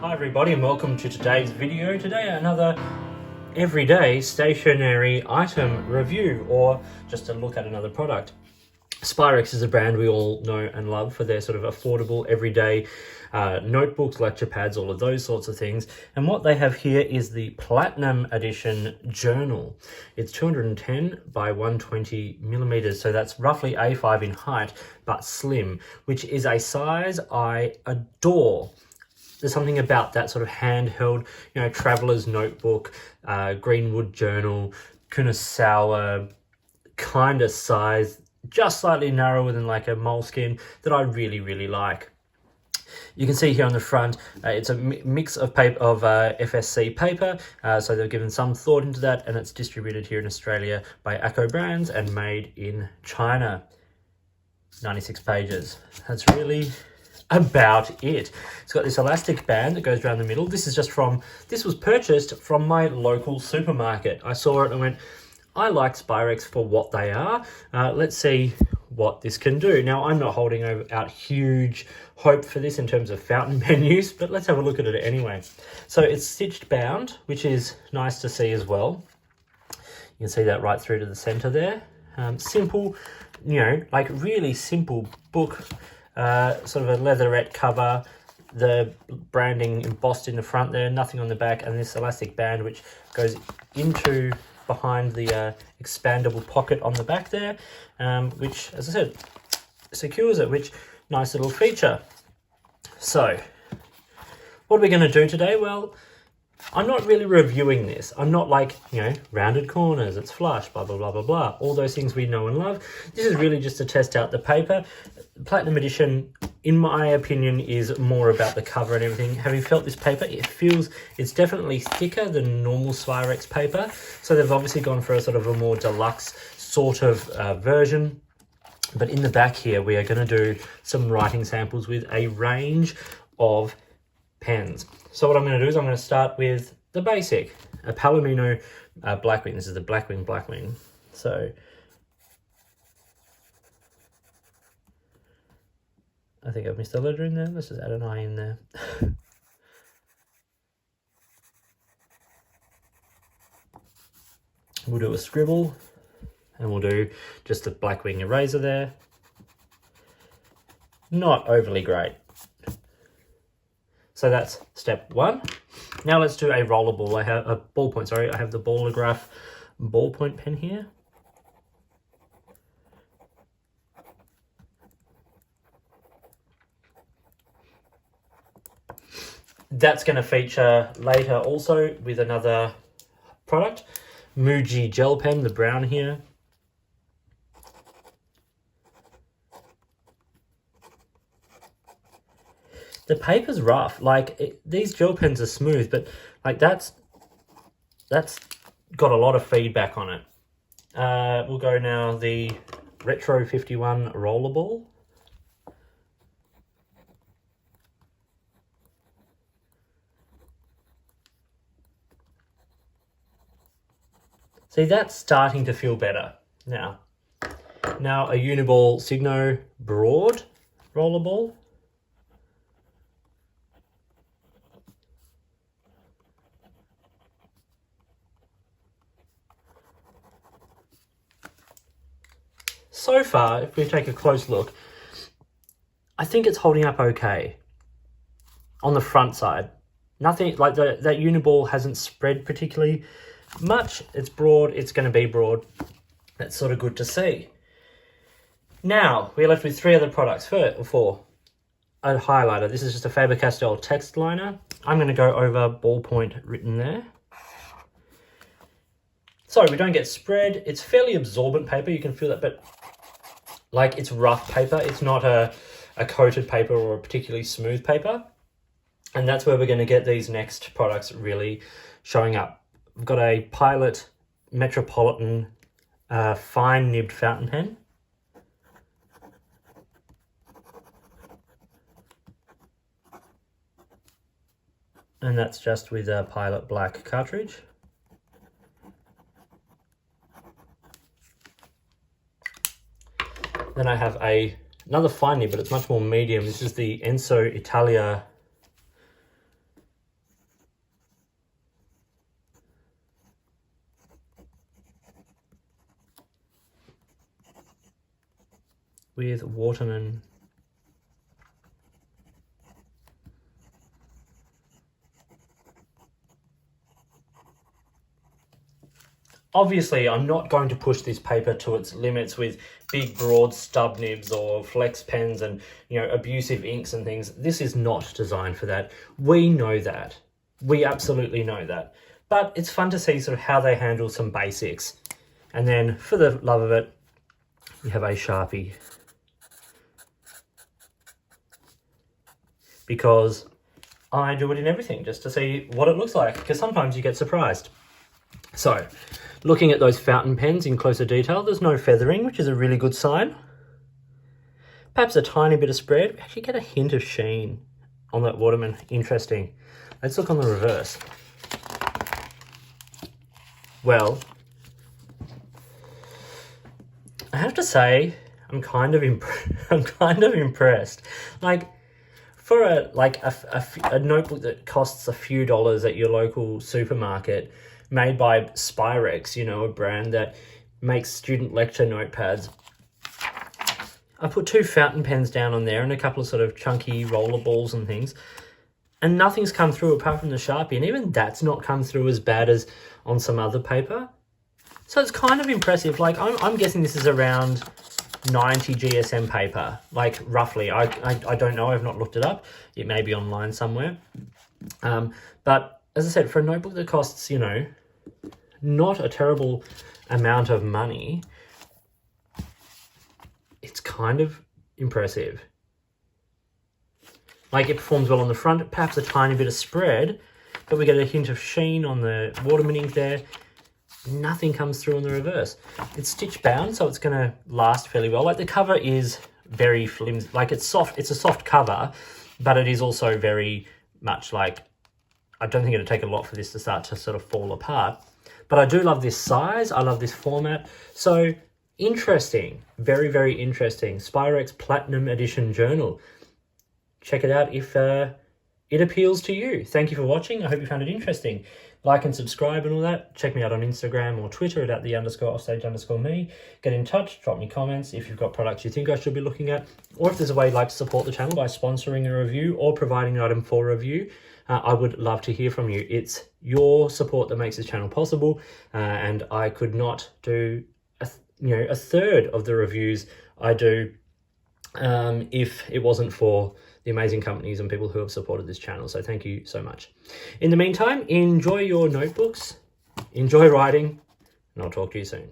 Hi everybody and welcome to today's video. Today another everyday stationery item review, or just a look at another product. Spirax is a brand we all know and love for their sort of affordable everyday notebooks, lecture pads, all of those sorts of things. And what they have here is the Platinum Edition Journal. It's 210 by 120 millimeters, so that's roughly A5 in height, but slim, which is a size I adore. There's something about that sort of handheld, traveler's notebook, Greenwood journal, Kunasawa kind of size, just slightly narrower than like a Moleskine, that I really, really like. You can see here on the front, it's a mix of paper, of FSC paper, so they've given some thought into that, and it's distributed here in Australia by Acko Brands and made in China. 96 pages. That's really about it. It's got this elastic band that goes around the middle. This was purchased from my local supermarket. I saw it and went, I like Spirax for what they are. Let's see what this can do. Now, I'm not holding out huge hope for this in terms of fountain pen use, but let's have a look at it anyway. So it's stitched bound, which is nice to see as well. You can see that right through to the center there. Simple, like really simple book. Sort of a leatherette cover, the branding embossed in the front there, nothing on the back, and this elastic band which goes into behind the expandable pocket on the back there, which, as I said, secures it, which nice little feature. So what are we going to do today? Well, I'm not really reviewing this. I'm not like, rounded corners, it's flush, blah, blah, blah, blah, blah. All those things we know and love. This is really just to test out the paper. Platinum Edition, in my opinion, is more about the cover and everything. Having felt this paper, it's definitely thicker than normal Spirax paper. So they've obviously gone for a sort of a more deluxe sort of version. But in the back here, we are going to do some writing samples with a range of pens. So what I'm going to do is I'm going to start with the basic, a Palomino Blackwing. This is the Blackwing. So I think I've missed a letter in there. Let's just add an I in there. We'll do a scribble, and we'll do just a Blackwing eraser there. Not overly great. So that's step one. Now let's do a rollerball. I have a ballpoint, sorry. I have the Ballograph ballpoint pen here. That's going to feature later also with another product, Muji gel pen, the brown here. The paper's rough. These gel pens are smooth, but that's got a lot of feedback on it. We'll go now the Retro 51 Rollerball. See, that's starting to feel better now. Now a Uniball Signo Broad Rollerball. So far, if we take a close look, I think it's holding up okay on the front side. Nothing like that Uniball hasn't spread particularly much. It's broad, it's going to be broad. That's sort of good to see. Now, we're left with three other products. Four. A highlighter. This is just a Faber-Castell text liner. I'm going to go over ballpoint written there. So we don't get spread. It's fairly absorbent paper. You can feel that, but it's rough paper. It's not a coated paper or a particularly smooth paper. And that's where we're going to get these next products really showing up. We've got a Pilot Metropolitan fine nibbed fountain pen. And that's just with a Pilot black cartridge. Then I have another fine nib, but it's much more medium. This is the Enso Italia with Waterman. Obviously, I'm not going to push this paper to its limits with big, broad stub nibs or flex pens and, you know, abusive inks and things. This is not designed for that. We know that. We absolutely know that. But it's fun to see sort of how they handle some basics. And then, for the love of it, you have a Sharpie. Because I do it in everything just to see what it looks like, because sometimes you get surprised. So, looking at those fountain pens in closer detail, there's no feathering, which is a really good sign. Perhaps a tiny bit of spread. We actually get a hint of sheen on that Waterman. Interesting. Let's look on the reverse. Well, I have to say, I'm kind of impressed. Like, for a notebook that costs a few dollars at your local supermarket, made by Spyrex, you know, a brand that makes student lecture notepads. I put 2 fountain pens down on there and a couple of sort of chunky roller balls and things, and nothing's come through apart from the Sharpie, and even that's not come through as bad as on some other paper. So it's kind of impressive. Like, I'm guessing this is around 90 GSM paper, like roughly. I don't know, I've not looked it up. It may be online somewhere. But as I said, for a notebook that costs, you know, not a terrible amount of money, it's kind of impressive. Like, it performs well on the front, perhaps a tiny bit of spread, but we get a hint of sheen on the Waterman ink there. Nothing comes through on the reverse. It's stitch bound, so it's going to last fairly well. Like, the cover is very flimsy. Like, it's soft. It's a soft cover, but it is also very much like, I don't think it'll take a lot for this to start to sort of fall apart. But I do love this size. I love this format. So interesting. Very, very interesting. Spyrex Platinum Edition Journal. Check it out if it appeals to you. Thank you for watching. I hope you found it interesting. Like and subscribe and all that. Check me out on Instagram or Twitter at @the_offstage_me. Get in touch, drop me comments if you've got products you think I should be looking at, or if there's a way you'd like to support the channel by sponsoring a review or providing an item for review. I would love to hear from you. It's your support that makes this channel possible, and I could not do a third of the reviews I do if it wasn't for the amazing companies and people who have supported this channel. So thank you so much. In the meantime, enjoy your notebooks, enjoy writing, and I'll talk to you soon.